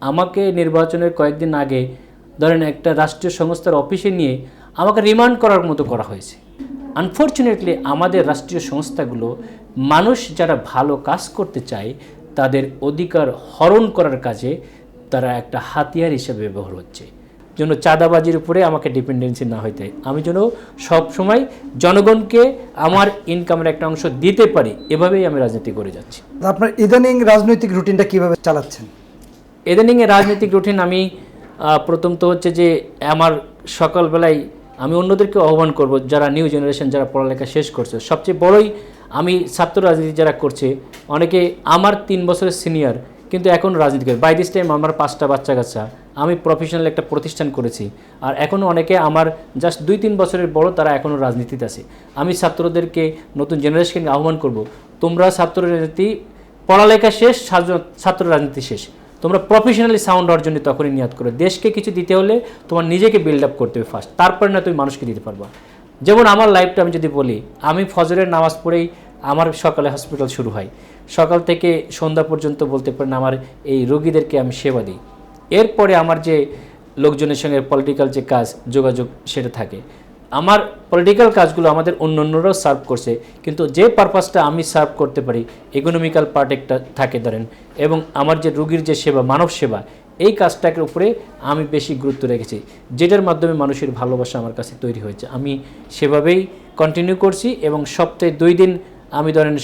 আমাকে নির্বাচনের কয়েকদিন আগে ধরেন একটা রাষ্ট্রীয় সংস্থার অফিসে নিয়ে আমাকে রিমান্ড করার মতো করা হয়েছে। আনফর্চুনেটলি আমাদের রাষ্ট্রীয় সংস্থাগুলো মানুষ যারা ভালো কাজ করতে চায় তাদের অধিকার হরণ করার কাজে তারা একটা হাতিয়ার হিসেবে ব্যবহার হচ্ছে। যেন চাঁদাবাজির উপরে আমাকে ডিপেন্ডেন্সি না হইতে, আমি যেন সবসময় জনগণকে আমার ইনকামের একটা অংশ দিতে পারি, এভাবেই আমি রাজনীতি করে যাচ্ছি। আপনার ইদানিং রাজনৈতিক রুটিনটা কিভাবে চালাচ্ছেন? ইদানিংয়ের রাজনৈতিক রুটিন আমি প্রথম তো হচ্ছে যে আমার সকালবেলায় আমি অন্যদেরকে আহ্বান করব যারা নিউ জেনারেশন, যারা পড়ালেখা শেষ করছে, সবচেয়ে বড়ই আমি ছাত্র রাজনীতি যারা করছে, অনেকে আমার 3 বছরের সিনিয়র কিন্তু এখন রাজনীতি করে। বাই দিস টাইম আমার 5টা বাচ্চা কাচ্চা, আমি প্রফেশনাল একটা প্রতিষ্ঠান করেছি, আর এখনও অনেকে আমার জাস্ট 2-3 বছরের বড়, তারা এখনও রাজনীতিতে আছে। আমি ছাত্রদেরকে, নতুন জেনারেশনকে আহ্বান করব, তোমরা ছাত্র রাজনীতি পড়ালেখা শেষ, ছাত্র রাজনীতি শেষ, তোমরা প্রফেশনালি সাউন্ড হওয়ার জন্য তখনই নিয়াত করো। দেশকে কিছু দিতে হলে তোমার নিজেকে বিল্ড আপ করতে হবে ফার্স্ট, তারপরে না তুমি মানুষকে দিতে পারবা। যেমন আমার লাইফটা আমি যদি বলি, আমি ফজরের নামাজ পড়েই আমার সকালে হসপিটাল শুরু হয়, সকাল থেকে সন্ধ্যা পর্যন্ত বলতে পারেন আমার এই রোগীদেরকে আমি সেবা দিই। এরপরে আমার যে লোকজনের সঙ্গে পলিটিক্যাল যে কাজ, যোগাযোগ, সেটা থাকে। আমার পলিটিক্যাল কাজগুলো আমাদের অন্যান্যরাও সার্ভ করছে, কিন্তু যে পারপাসটা আমি সার্ভ করতে পারি, ইকোনমিক্যাল পার্ট একটা থাকে ধরেন, এবং আমার যে রোগীর যে সেবা, মানব সেবা, এই কাজটাকে উপরে আমি বেশি গুরুত্ব রেখেছি, যেটার মাধ্যমে মানুষের ভালোবাসা আমার কাছে তৈরি হয়েছে। আমি সেভাবেই কন্টিনিউ করছি, এবং সপ্তাহে 2 দিন আমি ধরেন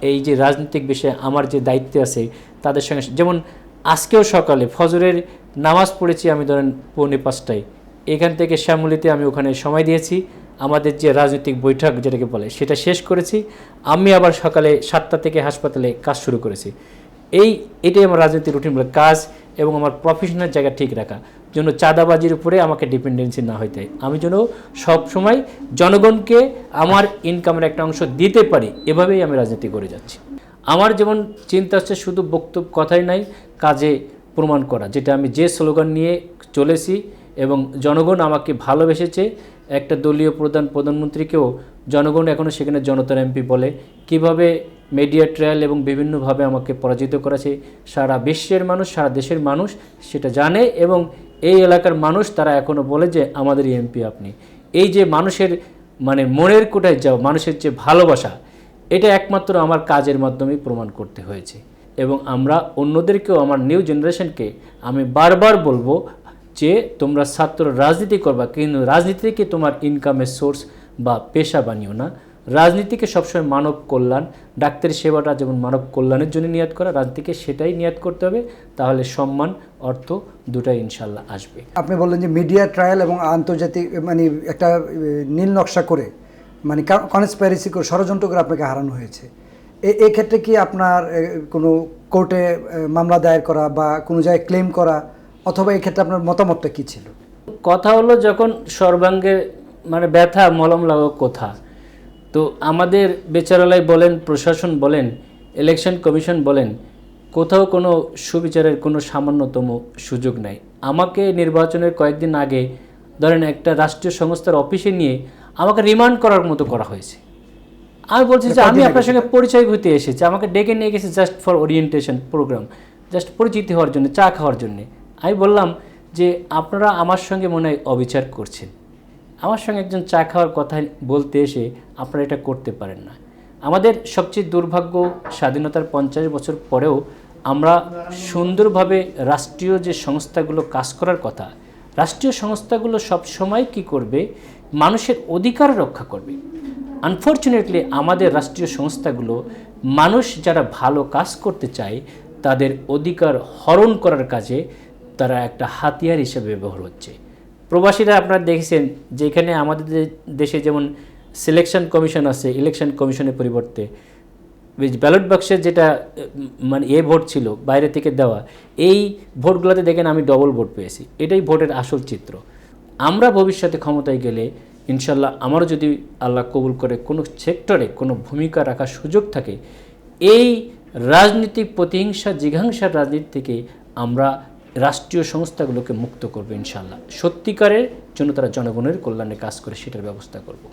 এই যে রাজনৈতিক বিষয়ে আমার যে দায়িত্ব আছে তাদের সঙ্গে, যেমন আজকেও সকালে ফজরের নামাজ পড়েছি আমি ধরেন 4:45টায়, এখান থেকে শ্যামলীতে আমি ওখানে সময় দিয়েছি, আমাদের যে রাজনৈতিক বৈঠক যেটাকে বলে সেটা শেষ করেছি। আমি আবার সকালে 7টা থেকে হাসপাতালে কাজ শুরু করেছি। এটাই আমার রাজনৈতিক রুটিন বলে কাজ, এবং আমার প্রফেশনাল জায়গা ঠিক রাখা, যেন চাঁদাবাজির উপরে আমাকে ডিপেন্ডেন্সি না হইতে, আমি যেন সবসময় জনগণকে আমার ইনকামের একটা অংশ দিতে পারি, এভাবেই আমি রাজনীতি করে যাচ্ছি। আমার যেমন চিন্তা হচ্ছে শুধু বক্তব্য কথাই নাই, কাজে প্রমাণ করা, যেটা আমি যে স্লোগান নিয়ে চলেছি, এবং জনগণ আমাকে ভালোবেসেছে। একটা দলীয় প্রধানমন্ত্রীকেও জনগণ এখনও সেখানে জনতার এমপি বলে, কিভাবে মিডিয়া ট্রায়াল এবং বিভিন্নভাবে আমাকে পরাজিত করেছে সারা বিশ্বের মানুষ, সারা দেশের মানুষ সেটা জানে, এবং এই এলাকার মানুষ তারা এখনও বলে যে আমাদের এমপি আপনি। এই যে মানুষের মানে মনের কোটায় যাও, মানুষের যে ভালোবাসা, এটা একমাত্র আমার কাজের মাধ্যমেই প্রমাণ করতে হয়েছে। এবং আমরা অন্যদেরকেও, আমার নিউ জেনারেশনকে আমি বারবার বলবো যে তোমরা ছাত্র রাজনীতি করবা, কিন্তু রাজনীতিকে তোমার ইনকামের সোর্স বা পেশা বানিও না। রাজনীতিকে সবসময় মানব কল্যাণ, ডাক্তারি সেবাটা যেমন মানব কল্যাণের জন্য নিয়াত করা, রাজনীতিকে সেটাই নিয়াত করতে হবে, তাহলে সম্মান, অর্থ দুটাই ইনশাল্লাহ আসবে। আপনি বললেন যে মিডিয়া ট্রায়াল এবং আন্তর্জাতিক মানে একটা নীল নকশা করে, মানে কনস্পাইরেসি করে, ষড়যন্ত্র করে আপনাকে হারানো হয়েছে। এই ক্ষেত্রে কি আপনার কোনো কোর্টে মামলা দায়ের করা বা কোনো জায়গায় ক্লেম করা, অথবা এই ক্ষেত্রে আপনার মতামতটা কী ছিল? কথা হলো, যখন সর্বাঙ্গে মানে ব্যথা মলম লাগো কোথা, তো আমাদের বিচারালয় বলেন, প্রশাসন বলেন, ইলেকশন কমিশন বলেন, কোথাও কোনো সুবিচারের কোনো সামান্যতম সুযোগ নাই। আমাকে নির্বাচনের কয়েকদিন আগে ধরেন একটা রাষ্ট্রীয় সংস্থার অফিসে নিয়ে আমাকে রিমান্ড করার মতো করা হয়েছে। আমি বলছি যে আমি আপনার সঙ্গে পরিচয় হতে এসেছি, আমাকে ডেকে নিয়ে গেছি just for orientation programme, just পরিচিতি হওয়ার জন্য, চা খাওয়ার জন্যে। আমি বললাম যে আপনারা আমার সঙ্গে মনে হয় অবিচার করছেন, আমার সঙ্গে একজন চা খাওয়ার কথা বলতে এসে আপনারা এটা করতে পারেন না। আমাদের সবচেয়ে দুর্ভাগ্য, স্বাধীনতার 50 বছর পরেও আমরা সুন্দরভাবে রাষ্ট্রীয় যে সংস্থাগুলো কাজ করার কথা, রাষ্ট্রীয় সংস্থাগুলো সব সময় কি করবে, মানুষের অধিকার রক্ষা করবে। আনফর্চুনেটলি আমাদের রাষ্ট্রীয় সংস্থাগুলো মানুষ যারা ভালো কাজ করতে চায় তাদের অধিকার হরণ করার কাজে তারা একটা হাতিয়ার হিসেবে ব্যবহার হচ্ছে। প্রবাসীরা আপনারা দেখেছেন যেখানে আমাদের দেশে যেমন সিলেকশন কমিশন আছে, ইলেকশন কমিশনের পরিবর্তে ব্যালট বক্সের যেটা মানে ভোট ছিল বাইরে থেকে দেওয়া, এই ভোটগুলোতে দেখেন আমি ডবল ভোট পেয়েছি। এটাই ভোটের আসল চিত্র। আমরা ভবিষ্যতে ক্ষমতায় গেলে ইনশাল্লাহ আমারও যদি আল্লাহ কবুল করে কোনো সেক্টরে কোনো ভূমিকা রাখার সুযোগ থাকে, এই রাজনীতিক প্রতিহিংসা, জিঘাংসার রাজনীতি থেকে আমরা রাষ্ট্রীয় সংস্থাগুলোকে মুক্ত করবে ইনশাল্লাহ। সত্যিকারের জন্য তারা জনগণের কল্যাণে কাজ করে সেটার ব্যবস্থা করব।